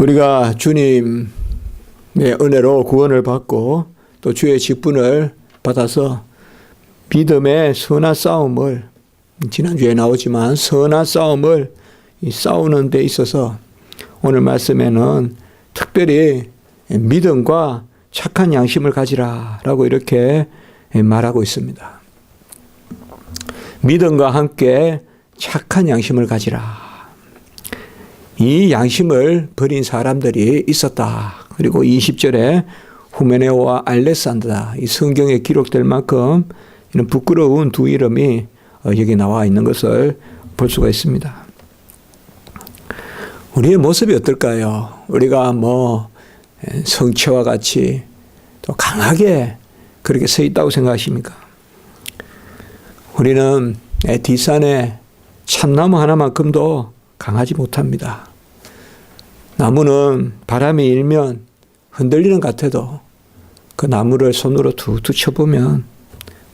우리가 주님의 은혜로 구원을 받고 또 주의 직분을 받아서 믿음의 선한 싸움을, 지난주에 나오지만 선한 싸움을 싸우는 데 있어서 오늘 말씀에는 특별히 믿음과 착한 양심을 가지라라고 이렇게 말하고 있습니다. 믿음과 함께 착한 양심을 가지라. 이 양심을 버린 사람들이 있었다. 그리고 20절에 후메네오와 알렉산드라, 이 성경에 기록될 만큼 이런 부끄러운 두 이름이 여기 나와 있는 것을 볼 수가 있습니다. 우리의 모습이 어떨까요? 우리가 성체와 같이 또 강하게 그렇게 서 있다고 생각하십니까? 우리는 뒷산에 참나무 하나만큼도 강하지 못합니다. 나무는 바람이 일면 흔들리는 것 같아도 그 나무를 손으로 툭툭 쳐보면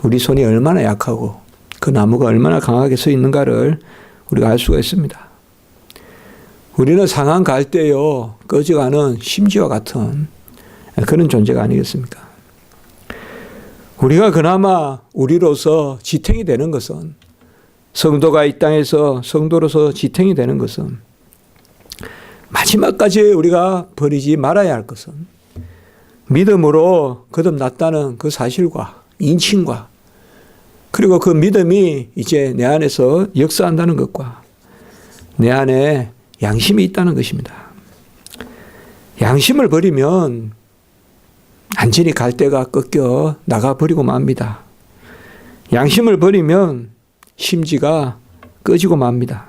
우리 손이 얼마나 약하고 그 나무가 얼마나 강하게 서 있는가를 우리가 알 수가 있습니다. 우리는 상한 갈대요 꺼져가는 심지와 같은 그런 존재가 아니겠습니까? 우리가 그나마 우리로서 지탱이 되는 것은, 성도가 이 땅에서 성도로서 지탱이 되는 것은, 마지막까지 우리가 버리지 말아야 할 것은 믿음으로 거듭났다는 그 사실과 인칭과, 그리고 그 믿음이 이제 내 안에서 역사한다는 것과 내 안에 양심이 있다는 것입니다. 양심을 버리면 완전히 갈대가 꺾여 나가버리고 맙니다. 양심을 버리면 심지가 꺼지고 맙니다.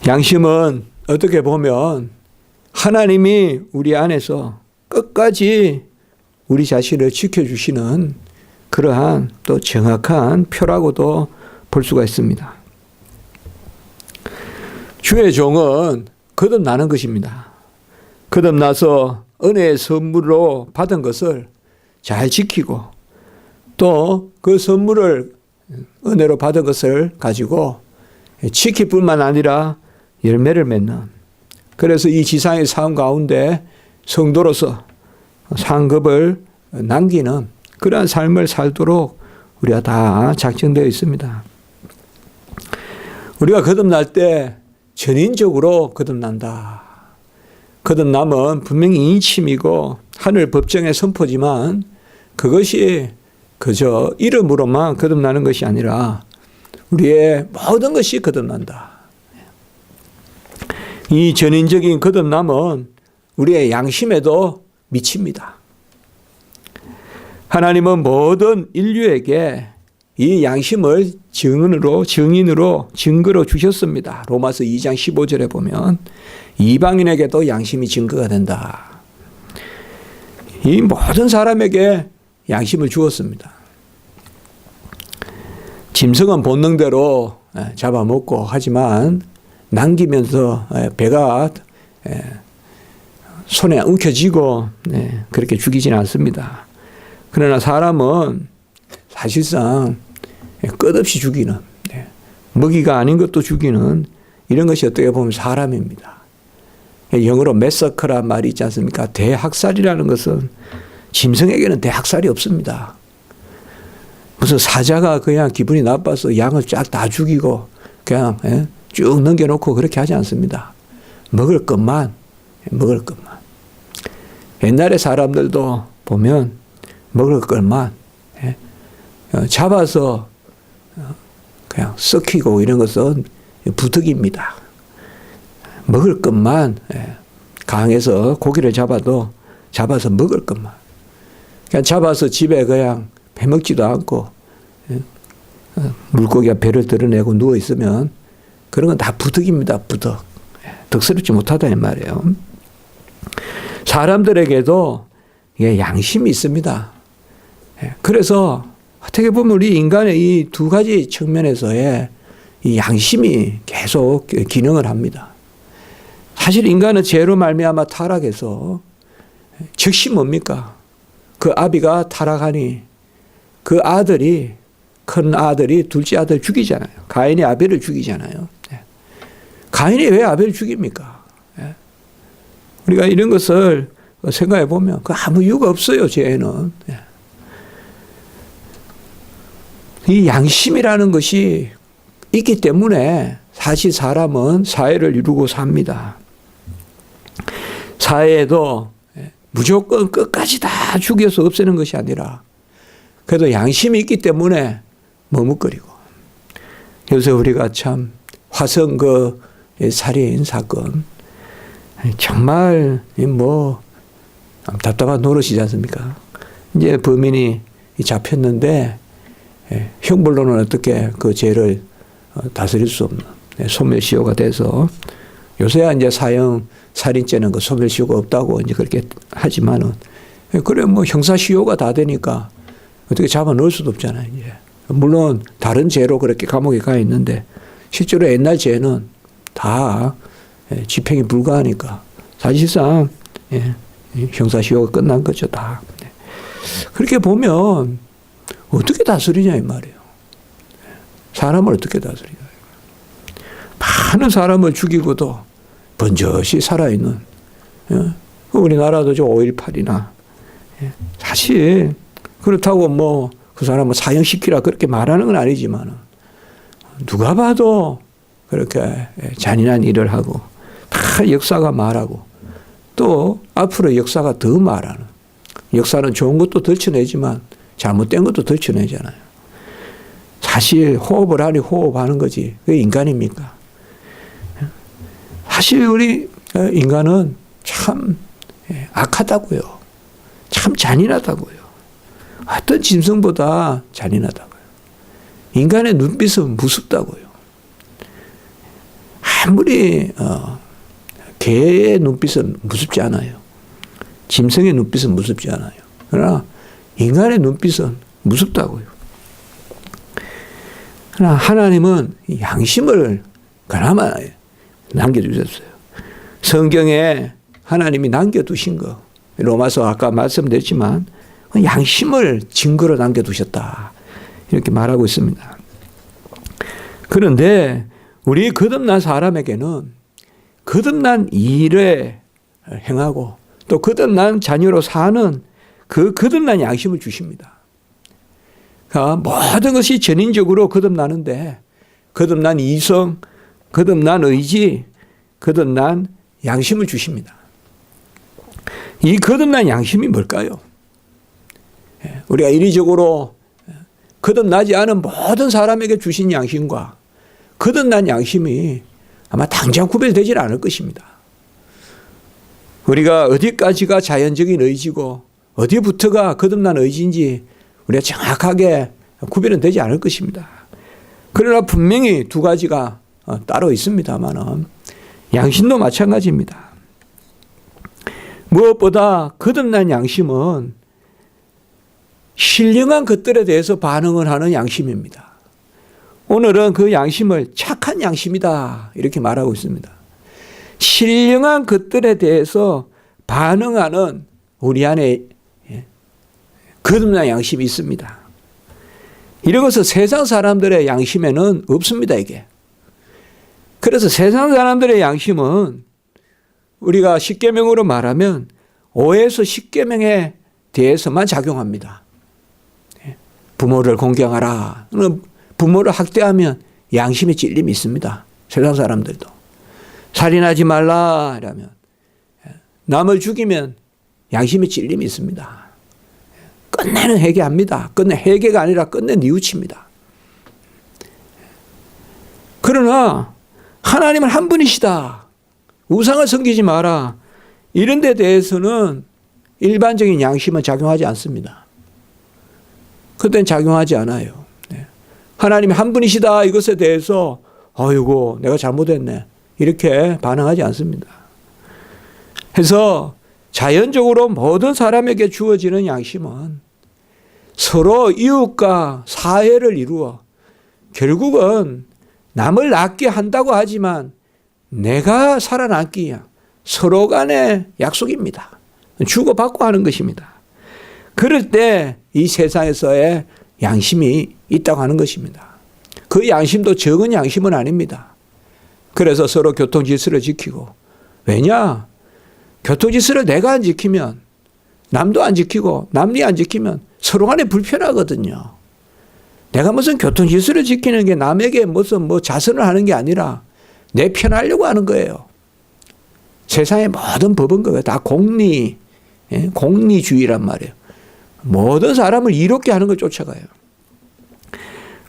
양심은 어떻게 보면 하나님이 우리 안에서 끝까지 우리 자신을 지켜주시는 그러한 또 정확한 표라고도 볼 수가 있습니다. 주의 종은 거듭나는 것입니다. 거듭나서 은혜의 선물로 받은 것을 잘 지키고 또 그 선물을 은혜로 받은 것을 가지고 지킬 뿐만 아니라 열매를 맺는, 그래서 이 지상의 삶 가운데 성도로서 상급을 남기는 그러한 삶을 살도록 우리가 다 작정되어 있습니다. 우리가 거듭날 때 전인적으로 거듭난다. 거듭남은 분명히 인침이고 하늘 법정의 선포지만 그것이 그저 이름으로만 거듭나는 것이 아니라 우리의 모든 것이 거듭난다. 이 전인적인 거듭남은 우리의 양심에도 미칩니다. 하나님은 모든 인류에게 이 양심을 증인으로 증거로 주셨습니다. 로마서 2장 15절에 보면 이방인에게도 양심이 증거가 된다. 이 모든 사람에게 양심을 주었습니다. 짐승은 본능대로 잡아먹고 하지만 남기면서 배가 손에 움켜쥐고 그렇게 죽이지는 않습니다. 그러나 사람은 사실상 끝없이 죽이는, 먹이가 아닌 것도 죽이는 이런 것이 어떻게 보면 사람입니다. 영어로 매서커란 말이 있지 않습니까? 대학살이라는 것은 짐승에게는 대학살이 없습니다. 무슨 사자가 그냥 기분이 나빠서 양을 쫙 다 죽이고 그냥 쭉 넘겨놓고 그렇게 하지 않습니다. 먹을 것만. 옛날에 사람들도 보면 먹을 것만 잡아서 그냥 썩히고 이런 것은 부득입니다. 먹을 것만, 강에서 고기를 잡아서 먹을 것만. 그냥 잡아서 집에 그냥 해먹지도 않고 물고기가 배를 드러내고 누워있으면 그런 건 다 부득입니다. 부득. 득스럽지 못하다는 말이에요. 사람들에게도 양심이 있습니다. 그래서 어떻게 보면 우리 인간의 이 두 가지 측면에서의 이 양심이 계속 기능을 합니다. 사실 인간은 죄로 말미암아 타락해서 즉시 뭡니까? 그 아비가 타락하니 그 큰 아들이 둘째 아들 죽이잖아요. 가인이 아벨을 죽이잖아요. 가인이 왜 아벨을 죽입니까? 예. 우리가 이런 것을 생각해 보면 그 아무 이유가 없어요. 죄는. 예. 이 양심이라는 것이 있기 때문에 사실 사람은 사회를 이루고 삽니다. 사회에도 무조건 끝까지 다 죽여서 없애는 것이 아니라 그래도 양심이 있기 때문에 머뭇거리고, 요새 우리가 참 화성 그 살인 사건 정말 뭐 답답한 노릇이지 않습니까? 이제 범인이 잡혔는데 형벌로는 어떻게 그 죄를 다스릴 수 없는 소멸시효가 돼서, 요새야 이제 사형 살인죄는 그 소멸시효가 없다고 이제 그렇게 하지만은, 그래 뭐 형사시효가 다 되니까 어떻게 잡아 넣을 수도 없잖아요. 이제 물론 다른 죄로 그렇게 감옥에 가 있는데 실제로 옛날 죄는 다 집행이 불가하니까 사실상 형사시효가 끝난 거죠, 다. 그렇게 보면 어떻게 다스리냐 이 말이에요. 사람을 어떻게 다스리냐. 많은 사람을 죽이고도 번젓이 살아있는, 우리나라도 저 5.18이나 사실 그렇다고 뭐 그 사람을 사형시키라 그렇게 말하는 건 아니지만 누가 봐도 그렇게 잔인한 일을 하고 다 역사가 말하고, 또 앞으로 역사가 더 말하는, 역사는 좋은 것도 덜쳐내지만 잘못된 것도 덜쳐내잖아요. 사실 호흡을 하니 호흡하는 거지 그게 인간입니까? 사실 우리 인간은 참 악하다고요. 참 잔인하다고요. 어떤 짐승보다 잔인하다고요. 인간의 눈빛은 무섭다고요. 아무리 개의 눈빛은 무섭지 않아요. 짐승의 눈빛은 무섭지 않아요. 그러나 인간의 눈빛은 무섭다고요. 그러나 하나님은 양심을 그나마 남겨주셨어요. 성경에 하나님이 남겨두신 거, 로마서 아까 말씀드렸지만 양심을 증거로 남겨두셨다 이렇게 말하고 있습니다. 그런데 우리 거듭난 사람에게는 거듭난 일에 행하고 또 거듭난 자녀로 사는 그 거듭난 양심을 주십니다. 그러니까 모든 것이 전인적으로 거듭나는데 거듭난 이성, 거듭난 의지, 거듭난 양심을 주십니다. 이 거듭난 양심이 뭘까요? 우리가 인위적으로 거듭나지 않은 모든 사람에게 주신 양심과 거듭난 양심이 아마 당장 구별되질 않을 것입니다. 우리가 어디까지가 자연적인 의지고 어디부터가 거듭난 의지인지 우리가 정확하게 구별은 되지 않을 것입니다. 그러나 분명히 두 가지가 따로 있습니다만 양심도 마찬가지입니다. 무엇보다 거듭난 양심은 신령한 것들에 대해서 반응을 하는 양심입니다. 오늘은 그 양심을 착한 양심이다 이렇게 말하고 있습니다. 신령한 것들에 대해서 반응하는 우리 안에 거듭난 양심이 있습니다. 이런 것은 세상 사람들의 양심에는 없습니다, 이게. 그래서 세상 사람들의 양심은 우리가 십계명으로 말하면 5에서 10계명에 대해서만 작용합니다. 부모를 공경하라. 부모를 학대하면 양심의 찔림이 있습니다. 세상 사람들도. 살인하지 말라 이러면, 남을 죽이면 양심의 찔림이 있습니다. 끝내는 회개합니다. 회개가 아니라 끝내 뉘우칩니다. 그러나 하나님은 한 분이시다. 우상을 섬기지 마라. 이런 데 대해서는 일반적인 양심은 작용하지 않습니다. 그때는 작용하지 않아요. 하나님이 한 분이시다 이것에 대해서 아이고 내가 잘못했네 이렇게 반응하지 않습니다. 그래서 자연적으로 모든 사람에게 주어지는 양심은 서로 이웃과 사회를 이루어 결국은 남을 낫게 한다고 하지만 내가 살아남기 위한 서로 간의 약속입니다. 주고받고 하는 것입니다. 그럴 때 이 세상에서의 양심이 있다고 하는 것입니다. 그 양심도 적은 양심은 아닙니다. 그래서 서로 교통 질서를 지키고. 왜냐? 교통 질서를 내가 안 지키면 남도 안 지키고 남이 안 지키면 서로 간에 불편하거든요. 내가 무슨 교통 질서를 지키는 게 남에게 무슨 자선을 하는 게 아니라 내 편하려고 하는 거예요. 세상의 모든 법은 그거예요. 다 공리주의란 말이에요. 모든 사람을 이롭게 하는 걸 쫓아가요.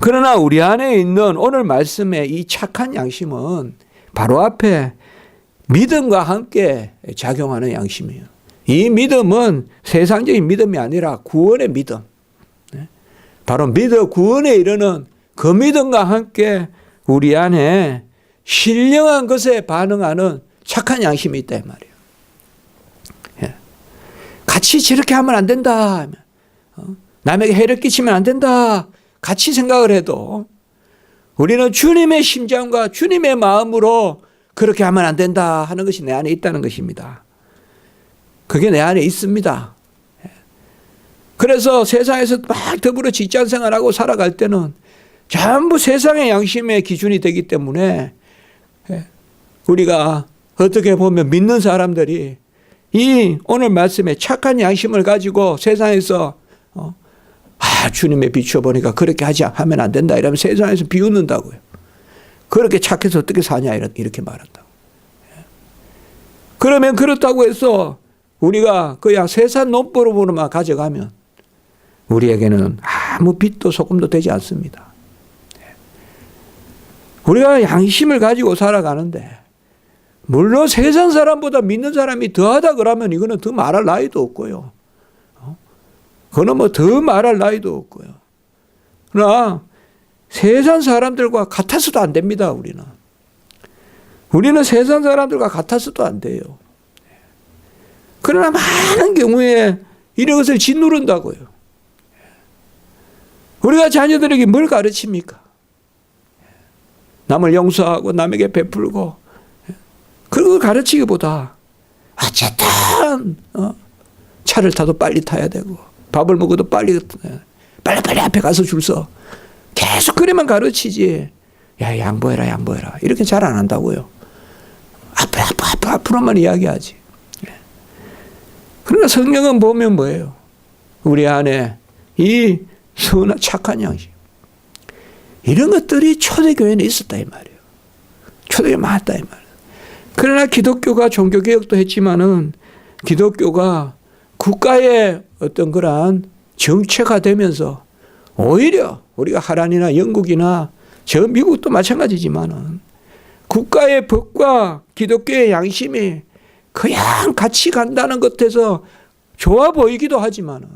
그러나 우리 안에 있는 오늘 말씀의 이 착한 양심은 바로 앞에 믿음과 함께 작용하는 양심이에요. 이 믿음은 세상적인 믿음이 아니라 구원의 믿음. 바로 구원에 이르는 그 믿음과 함께 우리 안에 신령한 것에 반응하는 착한 양심이 있다 이 말이에요. 같이 저렇게 하면 안 된다. 남에게 해를 끼치면 안 된다. 같이 생각을 해도 우리는 주님의 심장과 주님의 마음으로 그렇게 하면 안 된다 하는 것이 내 안에 있다는 것입니다. 그게 내 안에 있습니다. 그래서 세상에서 막 더불어 직장 생활하고 살아갈 때는 전부 세상의 양심의 기준이 되기 때문에 우리가 어떻게 보면 믿는 사람들이 이 오늘 말씀에 착한 양심을 가지고 세상에서 주님의 비추어보니까 그렇게 하면 안 된다 이러면 세상에서 비웃는다고요. 그렇게 착해서 어떻게 사냐 이렇게 말한다고. 그러면 그렇다고 해서 우리가 그냥 세상 논법으로만 가져가면 우리에게는 아무 빛도 소금도 되지 않습니다. 우리가 양심을 가지고 살아가는데 물론 세상 사람보다 믿는 사람이 더하다 그러면 이거는 더 말할 나위도 없고요. 그거는 더 말할 나위도 없고요. 그러나 세상 사람들과 같아서도 안 됩니다. 우리는 세상 사람들과 같아서도 안 돼요. 그러나 많은 경우에 이런 것을 짓누른다고요. 우리가 자녀들에게 뭘 가르칩니까? 남을 용서하고 남에게 베풀고 그걸 가르치기보다 어쨌든 차를 타도 빨리 타야 되고 밥을 먹어도 빨리 앞에 가서 줄 서 계속 그래만 가르치지. 야 양보해라 이렇게 잘 안 한다고요. 앞으로만 이야기하지. 그러나 성경은 보면 뭐예요? 우리 안에 이 선한 착한 양심 이런 것들이 초대교회는 있었다 이 말이에요. 초대교회 많았다 이 말이에요. 그러나 기독교가 종교개혁도 했지만은 기독교가 국가의 어떤 그러한 정체가 되면서 오히려 우리가 하란이나 영국이나 저 미국도 마찬가지지만은 국가의 법과 기독교의 양심이 그냥 같이 간다는 것에서 좋아 보이기도 하지만은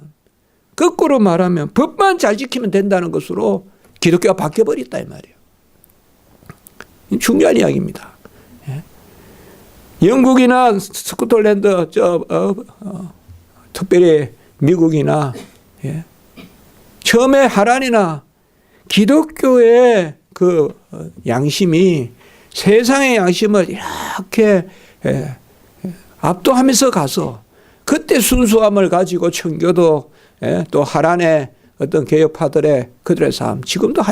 거꾸로 말하면 법만 잘 지키면 된다는 것으로 기독교가 바뀌어버렸다 이 말이에요. 중요한 이야기입니다. 영국이나 스코틀랜드 특별히 미국이나 처음에 하란이나 기독교의 그 양심이 세상의 양심을 이렇게 압도하면서 가서 그때 순수함을 가지고 청교도 또 하란의 어떤 개혁파들의 그들의 삶 지금도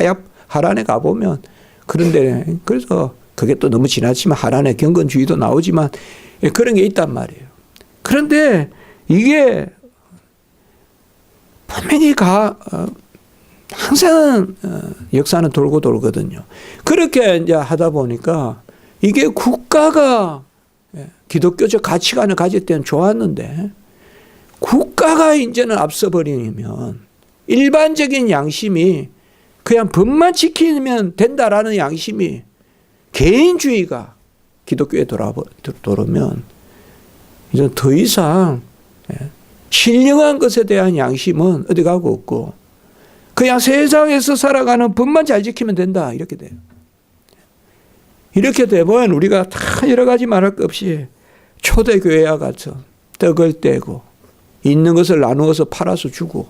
하란에 가보면 그런데 그래서 그게 또 너무 지나치면 하란의 경건주의도 나오지만 그런 게 있단 말이에요. 그런데 이게 분명히 항상 역사는 돌고 돌거든요. 그렇게 이제 하다 보니까 이게 국가가 기독교적 가치관을 가질 때는 좋았는데 국가가 이제는 앞서버리면 일반적인 양심이 그냥 법만 지키면 된다라는 양심이 개인주의가 기독교에 돌아오면 이제 더 이상 신령한 것에 대한 양심은 어디 가고 없고 그냥 세상에서 살아가는 법만 잘 지키면 된다 이렇게 돼요. 이렇게 되면 우리가 다 여러 가지 말할 것 없이 초대교회와 같은 떡을 떼고 있는 것을 나누어서 팔아서 주고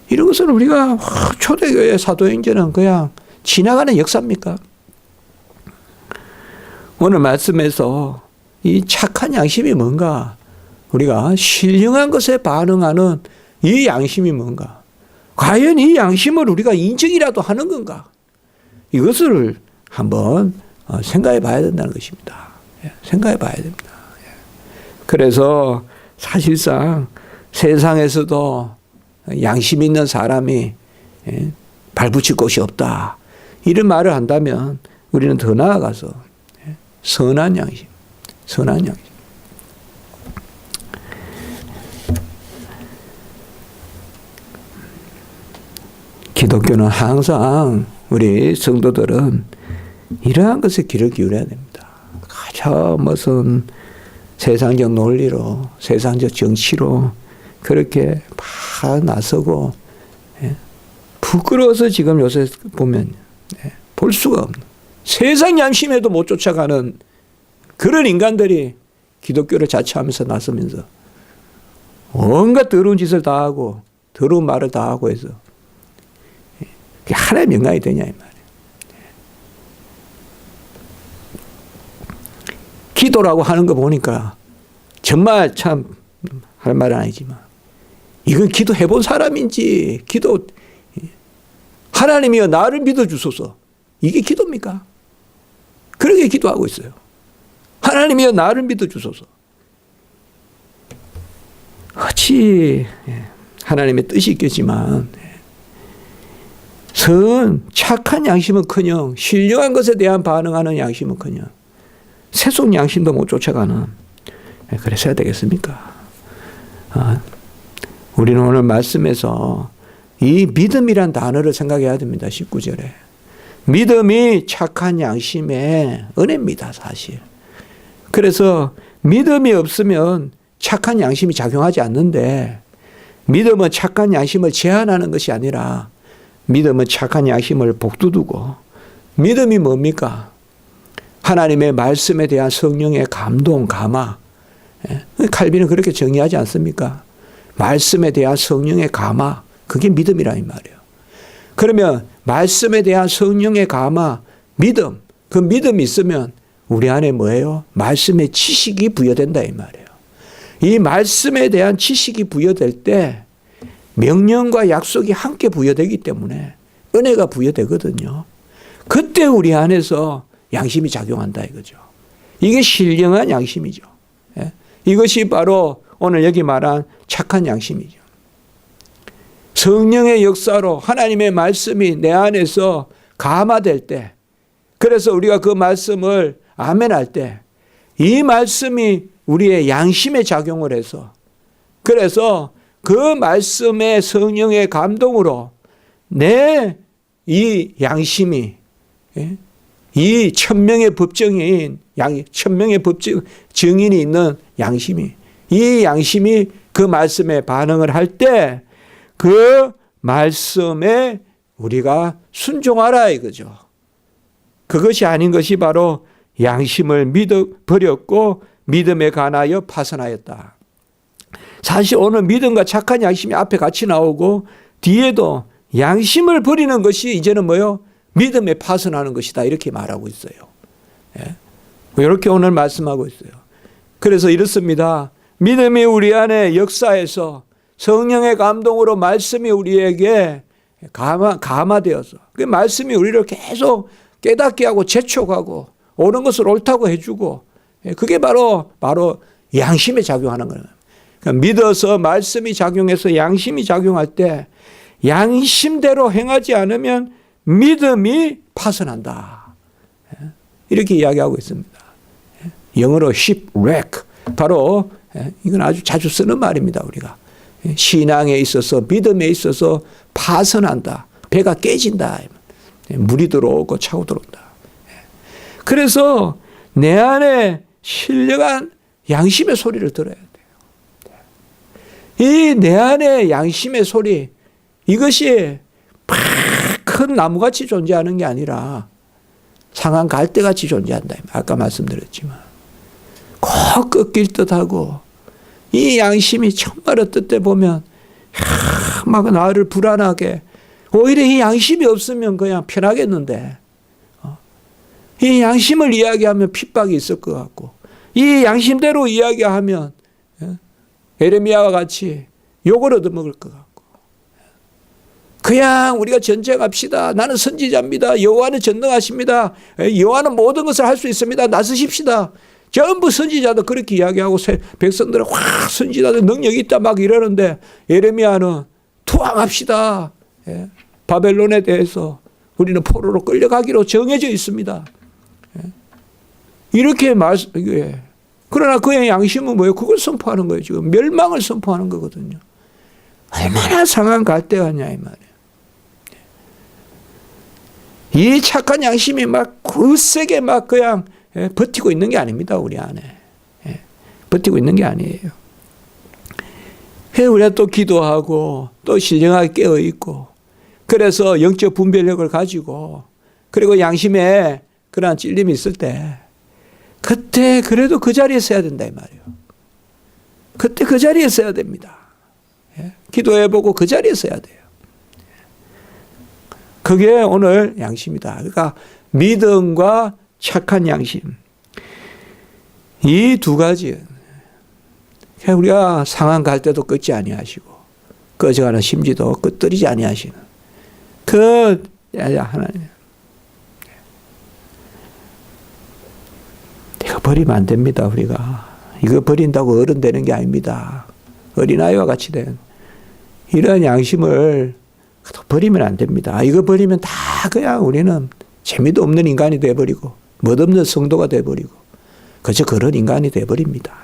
이런 것은 우리가 초대교회 사도행전은 그냥 지나가는 역사입니까? 오늘 말씀에서 이 착한 양심이 뭔가 우리가 신령한 것에 반응하는 이 양심이 뭔가 과연 이 양심을 우리가 인정이라도 하는 건가 이것을 한번 생각해 봐야 된다는 것입니다. 생각해 봐야 됩니다. 그래서 사실상 세상에서도 양심 있는 사람이 발붙일 곳이 없다. 이런 말을 한다면 우리는 더 나아가서 선한 양심, 선한 양심. 기독교는 항상 우리 성도들은 이러한 것에 귀를 기울여야 됩니다. 가져 무슨 세상적 논리로, 세상적 정치로 그렇게 막 나서고 부끄러워서 지금 요새 보면 볼 수가 없는 세상 양심에도 못 쫓아가는 그런 인간들이 기독교를 자처하면서 나서면서 온갖 더러운 짓을 다 하고 더러운 말을 다 하고 해서 그게 하나의 명랑이 되냐 이 말이에요. 기도라고 하는 거 보니까 정말 참 할 말은 아니지만 이건 기도해 본 사람인지 기도 하나님이여 나를 믿어주소서 이게 기도입니까? 그렇게 기도하고 있어요. 하나님이여 나를 믿어주소서. 어찌 하나님의 뜻이 있겠지만 착한 양심은커녕 신령한 것에 대한 반응하는 양심은커녕 세속 양심도 못 쫓아가는 그래서 해야 되겠습니까? 우리는 오늘 말씀에서 이 믿음이란 단어를 생각해야 됩니다. 19절에. 믿음이 착한 양심의 은혜입니다. 사실. 그래서 믿음이 없으면 착한 양심이 작용하지 않는데 믿음은 착한 양심을 제한하는 것이 아니라 믿음은 착한 양심을 복두두고 믿음이 뭡니까? 하나님의 말씀에 대한 성령의 감동, 감화. 칼빈은 그렇게 정의하지 않습니까? 말씀에 대한 성령의 감화, 그게 믿음이라 이 말이에요. 그러면 말씀에 대한 성령의 감화, 믿음, 그 믿음이 있으면 우리 안에 뭐예요? 말씀의 지식이 부여된다 이 말이에요. 이 말씀에 대한 지식이 부여될 때 명령과 약속이 함께 부여되기 때문에 은혜가 부여되거든요. 그때 우리 안에서 양심이 작용한다 이거죠. 이게 신령한 양심이죠. 이것이 바로 오늘 여기 말한 착한 양심이죠. 성령의 역사로 하나님의 말씀이 내 안에서 감화될 때, 그래서 우리가 그 말씀을 아멘할 때 이 말씀이 우리의 양심에 작용을 해서, 그래서 그 말씀의 성령의 감동으로 내 이 양심이, 이 천명의 법정인 천명의 법정 증인이 있는 양심이, 이 양심이 그 말씀에 반응을 할 때 그 말씀에 우리가 순종하라 이거죠. 그것이 아닌 것이 바로 양심을 믿어버렸고 믿음에 관하여 파선하였다. 사실 오늘 믿음과 착한 양심이 앞에 같이 나오고 뒤에도 양심을 버리는 것이 이제는 뭐요? 믿음에 파선하는 것이다 이렇게 말하고 있어요. 이렇게 오늘 말씀하고 있어요. 그래서 이렇습니다. 믿음이 우리 안에 역사해서 성령의 감동으로 말씀이 우리에게 감화되어서 그 말씀이 우리를 계속 깨닫게 하고 재촉하고 옳은 것을 옳다고 해주고, 그게 바로 양심에 작용하는 거예요. 그러니까 믿어서 말씀이 작용해서 양심이 작용할 때 양심대로 행하지 않으면 믿음이 파선한다. 이렇게 이야기하고 있습니다. 영어로 shipwreck. 바로 이건 아주 자주 쓰는 말입니다. 우리가. 신앙에 있어서 믿음에 있어서 파선한다. 배가 깨진다. 물이 들어오고 차고 들어온다. 그래서 내 안에 신령한 양심의 소리를 들어야 돼요. 이 내 안에 양심의 소리, 이것이 큰 나무같이 존재하는 게 아니라 상한 갈대같이 존재한다. 아까 말씀드렸지만 꼭 꺾일 듯하고, 이 양심이 정말 어떨 때 보면 막 나를 불안하게, 오히려 이 양심이 없으면 그냥 편하겠는데 이 양심을 이야기하면 핍박이 있을 것 같고, 이 양심대로 이야기하면 에레미야와 같이 욕을 얻어먹을 것 같고, 그냥 우리가 전쟁합시다. 나는 선지자입니다. 여호와는 전능하십니다. 여호와는 모든 것을 할 수 있습니다. 나서십시다. 전부 선지자도 그렇게 이야기하고 백성들은 확 선지자들 능력이 있다 막 이러는데 예레미야는 투항합시다. 바벨론에 대해서 우리는 포로로 끌려가기로 정해져 있습니다. 이렇게 그러나 그의 양심은 뭐예요? 그걸 선포하는 거예요. 지금 멸망을 선포하는 거거든요. 얼마나 상한 갈대하냐 이 말이에요. 이 착한 양심이 막 굳세게 막 그냥 버티고 있는 게 아닙니다. 우리 안에. 버티고 있는 게 아니에요. 우리가 또 기도하고 또 신령하게 깨어있고 그래서 영적 분별력을 가지고 그리고 양심에 그러한 찔림이 있을 때 그때 그래도 그 자리에 서야 된다 이 말이에요. 그때 그 자리에 서야 됩니다. 기도해보고 그 자리에 서야 돼요. 그게 오늘 양심이다. 그러니까 믿음과 착한 양심. 이 두 가지. 우리가 상한 갈 때도 끄지 아니하시고 꺼져가는 심지도 끄뜨리지 아니하시는 그 하나님. 이거 버리면 안 됩니다. 우리가. 이거 버린다고 어른 되는 게 아닙니다. 어린아이와 같이 된 이런 양심을 버리면 안 됩니다. 이거 버리면 다 그냥 우리는 재미도 없는 인간이 돼버리고 멋없는 성도가 돼버리고 그저 그런 인간이 돼버립니다.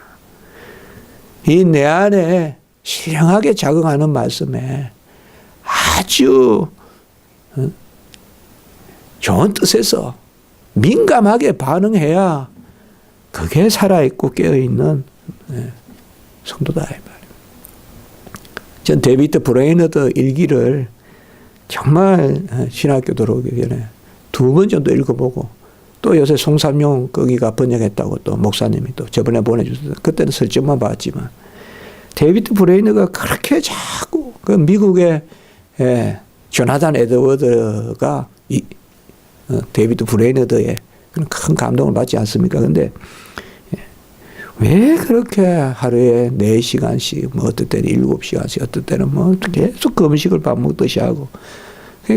이 내 안에 신령하게 작용하는 말씀에 아주 좋은 뜻에서 민감하게 반응해야 그게 살아있고 깨어있는 성도다 이 말이에요. 전 데이비드 브레이너드 일기를 정말 신학교 들어오기 전에 2번 정도 읽어보고 또 요새 송삼용 거기가 번역했다고 또 목사님이 또 저번에 보내주셔서 그때는 설정만 봤지만 데이비드 브레이너가 그렇게 자꾸 그 미국의 조나단 에드워드가 데이비드 브레이너드의 큰 감동을 받지 않습니까? 근데 왜 그렇게 하루에 4시간씩 뭐 어떨 때는 7시간씩 어떨 때는 뭐 계속 금식을 밥 먹듯이 하고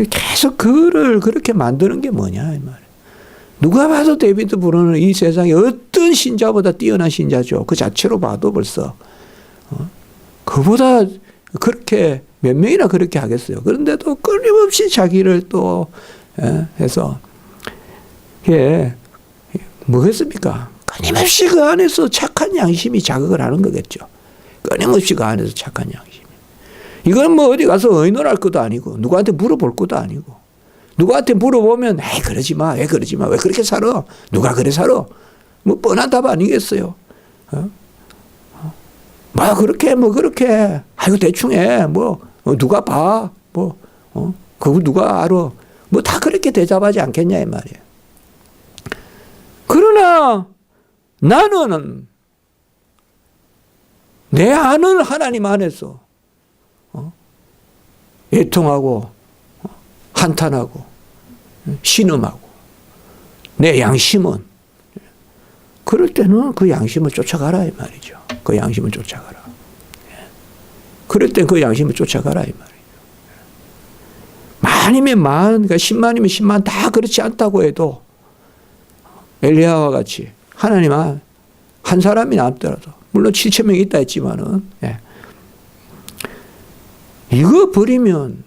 계속 그를 그렇게 만드는 게 뭐냐 이 말이에요. 누가 봐도 데이비드 브레이너는 이 세상에 어떤 신자보다 뛰어난 신자죠. 그 자체로 봐도 벌써 그보다 그렇게 몇 명이나 그렇게 하겠어요. 그런데도 끊임없이 자기를 또 해서 이게 뭐겠습니까? 끊임없이 그 안에서 착한 양심이 자극을 하는 거겠죠. 끊임없이 그 안에서 착한 양심이. 이건 뭐 어디 가서 의논할 것도 아니고 누구한테 물어볼 것도 아니고 누구한테 물어보면 에이 그러지 마. 왜 그러지 마. 왜 그렇게 살아. 누가 그래 살아. 뭐 뻔한 답 아니겠어요. 뭐 그렇게 아이고 대충 해. 뭐 누가 봐. 뭐 그거 누가 알아. 뭐 다 그렇게 대답하지 않겠냐 이 말이에요. 그러나 나는 내 아는 하나님 안에서 애통하고 한탄하고 신음하고 내 양심은 그럴 때는 그 양심을 쫓아가라 이 말이죠. 그 양심을 쫓아가라. 그럴 땐 그 양심을 쫓아가라 이 말이에요. 만이면 만, 그러니까 10만이면 10만 다 그렇지 않다고 해도 엘리야와 같이 하나님 한 사람이 남더라도 물론 7,000명이 있다 했지만은 이거 버리면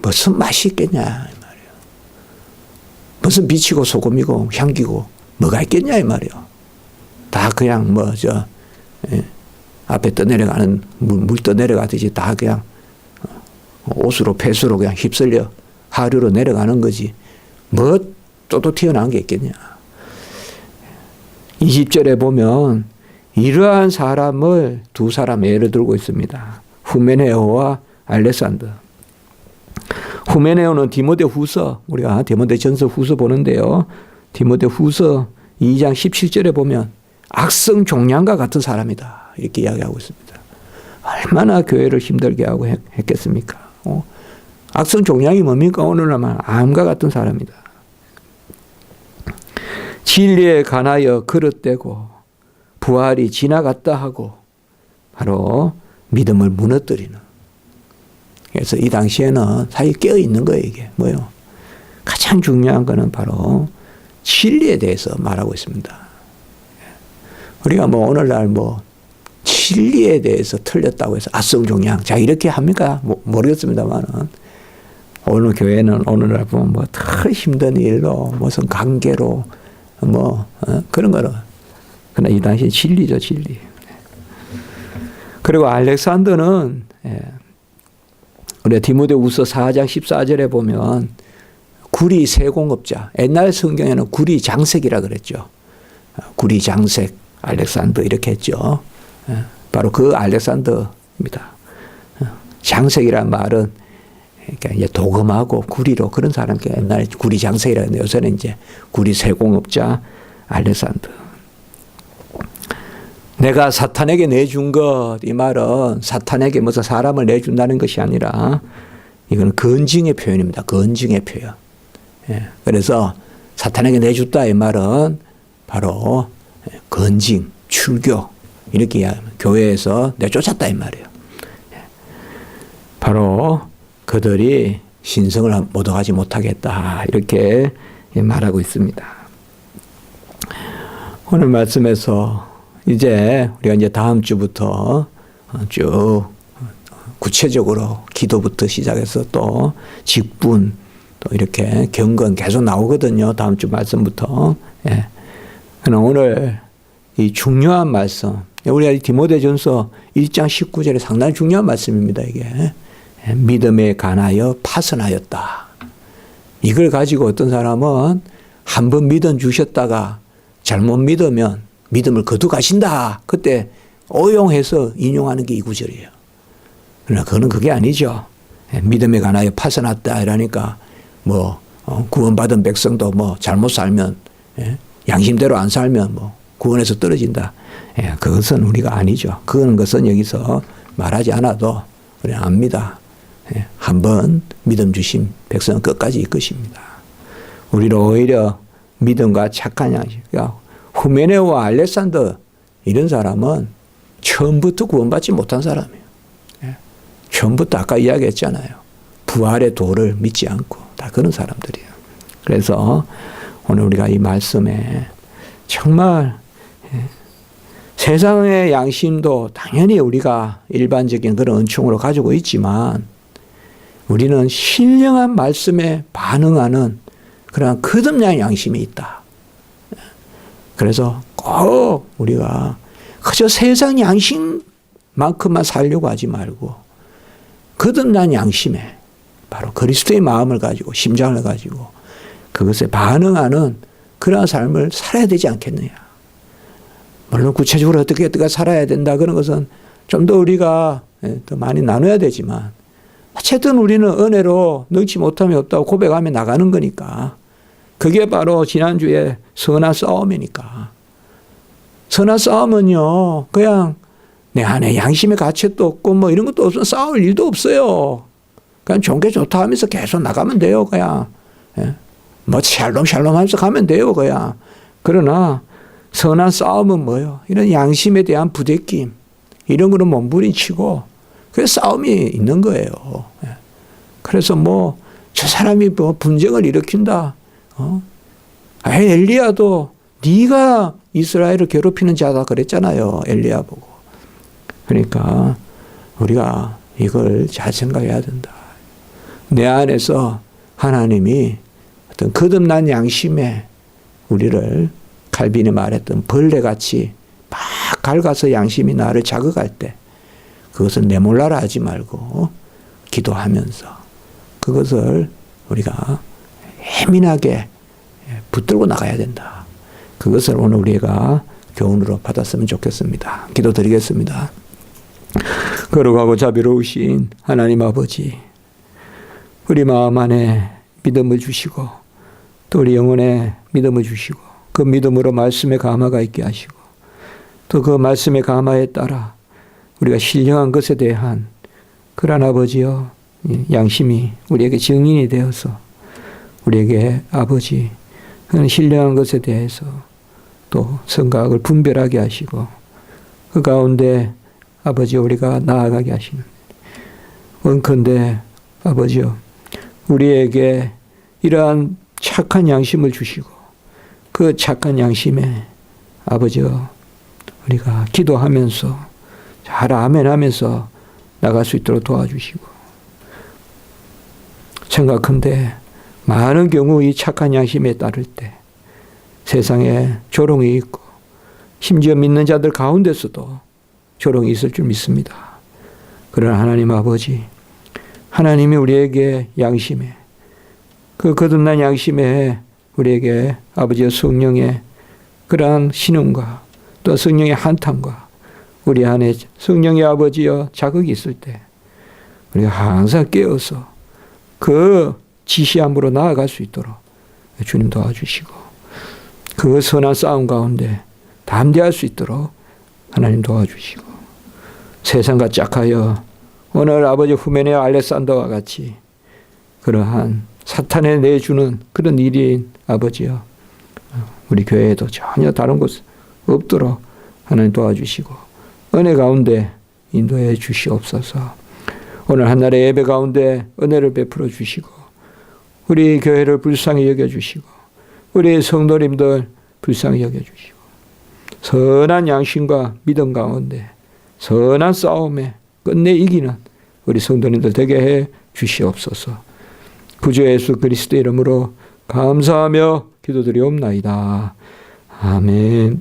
무슨 맛이 있겠냐 이 말이에요. 무슨 빛이고 소금이고 향기고 뭐가 있겠냐 이 말이에요. 다 그냥 앞에 떠내려가는 물 떠내려가듯이 다 그냥 옷으로 폐수로 그냥 휩쓸려 하류로 내려가는 거지 뭐 또 튀어나온 게 있겠냐. 20절에 보면 이러한 사람을 두 사람 예를 들고 있습니다. 후메네오와 알렉산더. 후메네오는 디모데 후서, 우리가 디모데 전서 후서 보는데요. 디모데 후서 2장 17절에 보면 악성 종양과 같은 사람이다. 이렇게 이야기하고 있습니다. 얼마나 교회를 힘들게 하고 했겠습니까? 악성 종양이 뭡니까? 오늘날만 암과 같은 사람이다. 진리에 관하여 그릇되고 부활이 지나갔다 하고 바로 믿음을 무너뜨리는 그래서 이 당시에는 사실 깨어 있는 거예요, 이게. 뭐요? 가장 중요한 거는 바로 진리에 대해서 말하고 있습니다. 우리가 뭐 오늘날 뭐 진리에 대해서 틀렸다고 해서 아성종양, 자, 이렇게 합니까? 모르겠습니다만은. 오늘 교회는 오늘날 보면 뭐 더 힘든 일로, 무슨 관계로, 그런 거로. 그러나 이 당시 진리죠, 진리. 그리고 알렉산더는, 우리 디모데후서 4장 14절에 보면 구리 세공업자, 옛날 성경에는 구리 장색이라 그랬죠. 구리 장색, 알렉산더 이렇게 했죠. 바로 그 알렉산더입니다. 장색이란 말은 그러니까 이제 도금하고 구리로 그런 사람께 옛날에 구리 장색이라 했는데 요새는 이제 구리 세공업자 알렉산더. 내가 사탄에게 내준 것, 이 말은 사탄에게 무슨 사람을 내준다는 것이 아니라 이건 건증의 표현입니다. 건증의 표현. 그래서 사탄에게 내줬다 이 말은 바로 건증, 출교 이렇게 이야기하면 교회에서 내쫓았다 이 말이에요. 바로 그들이 신성을 모독하지 못하겠다 이렇게 말하고 있습니다. 오늘 말씀에서 이제 우리가 이제 다음 주부터 쭉 구체적으로 기도부터 시작해서 또 직분 또 이렇게 경건 계속 나오거든요. 다음 주 말씀부터. 그러나 오늘 이 중요한 말씀, 우리가 디모데전서 1장 19절에 상당히 중요한 말씀입니다. 이게 믿음에 관하여 파선하였다. 이걸 가지고 어떤 사람은 한번 믿어 주셨다가 잘못 믿으면 믿음을 거두가신다. 그때 오용해서 인용하는 게 이 구절이에요. 그러나 그건 그게 아니죠. 믿음에 관하여 파선했다 이러니까 구원받은 백성도 잘못 살면 양심대로 안 살면 구원에서 떨어진다. 그것은 우리가 아니죠. 그런 것은 여기서 말하지 않아도 우리는 압니다. 한번 믿음 주신 백성은 끝까지 이끄십니다. 우리를 오히려 믿음과 착한 양심, 후메네오와 알렉산더 이런 사람은 처음부터 구원받지 못한 사람이에요. 처음부터 아까 이야기했잖아요. 부활의 도를 믿지 않고 다 그런 사람들이에요. 그래서 오늘 우리가 이 말씀에 정말 세상의 양심도 당연히 우리가 일반적인 그런 은총으로 가지고 있지만 우리는 신령한 말씀에 반응하는 그러한 거듭난 양심이 있다. 그래서 꼭 우리가 그저 세상 양심만큼만 살려고 하지 말고 거듭난 양심에 바로 그리스도의 마음을 가지고 심장을 가지고 그것에 반응하는 그러한 삶을 살아야 되지 않겠느냐. 물론 구체적으로 어떻게 살아야 된다 그런 것은 좀 더 우리가 더 많이 나눠야 되지만 어쨌든 우리는 은혜로 능치 못함이 없다고 고백하며 나가는 거니까 그게 바로 지난주에 선한 싸움이니까. 선한 싸움은요 그냥 내 안에 양심의 가책도 없고 이런 것도 없으면 싸울 일도 없어요. 그냥 좋은 게 좋다 하면서 계속 나가면 돼요. 그냥 샬롬 하면서 가면 돼요. 그냥. 그러나 선한 싸움은 뭐예요? 이런 양심에 대한 부대낌 이런 거는 몸부림치고 그래서 싸움이 있는 거예요. 그래서 저 사람이 분쟁을 일으킨다. 엘리야도 네가 이스라엘을 괴롭히는 자다 그랬잖아요. 엘리야 보고. 그러니까 우리가 이걸 잘 생각해야 된다. 내 안에서 하나님이 어떤 거듭난 양심에 우리를 칼빈이 말했던 벌레같이 막 갉아서 양심이 나를 자극할 때 그것을 내몰라라 하지 말고 기도하면서 그것을 우리가 예민하게 붙들고 나가야 된다. 그것을 오늘 우리가 교훈으로 받았으면 좋겠습니다. 기도드리겠습니다. 거룩하고 자비로우신 하나님 아버지, 우리 마음 안에 믿음을 주시고 또 우리 영혼에 믿음을 주시고 그 믿음으로 말씀에 감화가 있게 하시고 또 그 말씀의 감화에 따라 우리가 신령한 것에 대한 그런 아버지여 양심이 우리에게 증인이 되어서 우리에게 아버지 그런 신령한 것에 대해서 또 생각을 분별하게 하시고 그 가운데 아버지 우리가 나아가게 하시는 원컨대 아버지요, 우리에게 이러한 착한 양심을 주시고 그 착한 양심에 아버지요, 우리가 기도하면서 잘 아멘하면서 나갈 수 있도록 도와주시고, 생각한데 많은 경우 이 착한 양심에 따를 때 세상에 조롱이 있고 심지어 믿는 자들 가운데서도 조롱이 있을 줄 믿습니다. 그러나 하나님 아버지, 하나님이 우리에게 양심에, 그 거듭난 양심에 우리에게 아버지의 성령의 그러한 신음과 또 성령의 한탄과 우리 안에 성령의 아버지여 자극이 있을 때 우리가 항상 깨어서 그 지시함으로 나아갈 수 있도록 주님 도와주시고, 그 선한 싸움 가운데 담대할 수 있도록 하나님 도와주시고, 세상과 짝하여 오늘 아버지 후메네 알렉산더와 같이 그러한 사탄에 내주는 그런 일인 아버지여, 우리 교회에도 전혀 다른 곳 없도록 하나님 도와주시고 은혜 가운데 인도해 주시옵소서. 오늘 한날의 예배 가운데 은혜를 베풀어 주시고 우리 교회를 불쌍히 여겨주시고 우리 성도님들 불쌍히 여겨주시고 선한 양심과 믿음 가운데 선한 싸움에 끝내 이기는 우리 성도님들 되게 해 주시옵소서. 구주 예수 그리스도의 이름으로 감사하며 기도드리옵나이다. 아멘.